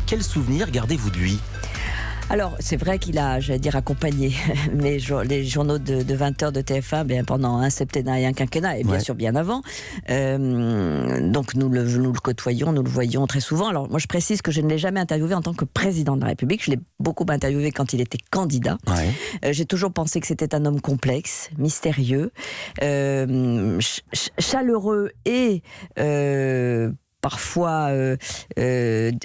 Quel souvenir gardez-vous de lui ? Alors, c'est vrai qu'il a, j'allais dire, accompagné les journaux de 20 heures de TF1 pendant un septennat et un quinquennat, et bien sûr bien avant. Donc nous le côtoyons, nous le voyons très souvent. Alors moi je précise que je ne l'ai jamais interviewé en tant que président de la République. Je l'ai beaucoup interviewé quand il était candidat. J'ai toujours pensé que c'était un homme complexe, mystérieux, chaleureux et... parfois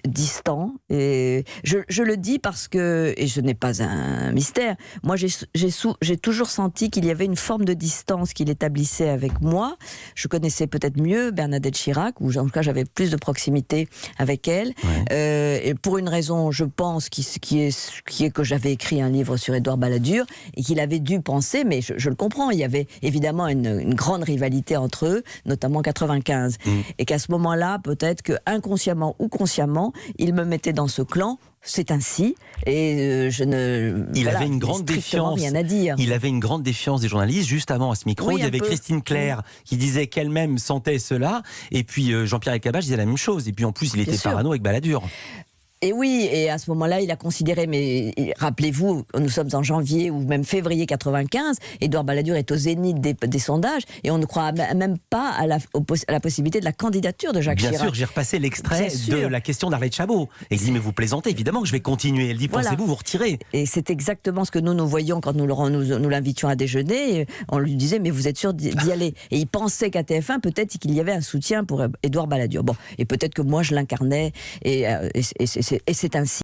distant. Et je le dis parce que, et ce n'est pas un mystère, moi j'ai toujours senti qu'il y avait une forme de distance qu'il établissait avec moi. Je connaissais peut-être mieux Bernadette Chirac, ou en tout cas j'avais plus de proximité avec elle. Et pour une raison, je pense, qui est que j'avais écrit un livre sur Édouard Balladur, et qu'il avait dû penser, mais je le comprends, il y avait évidemment une grande rivalité entre eux, notamment en 95. Et qu'à ce moment-là, peut-être que inconsciemment ou consciemment, il me mettait dans ce clan. C'est ainsi, et Il avait une grande défiance. Rien à dire. Il avait une grande défiance des journalistes. Juste avant, à ce micro, il y avait Christine Claire qui disait qu'elle-même sentait cela, et puis Jean-Pierre Elkabbach disait la même chose. Et puis en plus, il était parano avec Balladur. Et oui, et à ce moment-là, il a considéré, mais rappelez-vous, nous sommes en janvier ou même février 95, Édouard Balladur est au zénith des sondages, et on ne croit même pas à la possibilité de la candidature de Jacques Chirac. Bien sûr, j'ai repassé l'extrait de la question d'Arlette Chabot. Et je dis, mais vous plaisantez, évidemment que je vais continuer. Elle dit, pensez-vous vous retirer? Et c'est exactement ce que nous voyions quand nous l'invitions à déjeuner. On lui disait, mais vous êtes sûr d'y aller? Et il pensait qu'à TF1, peut-être qu'il y avait un soutien pour Édouard Balladur. Bon, et peut-être que moi je l'incarnais, et c'est ainsi.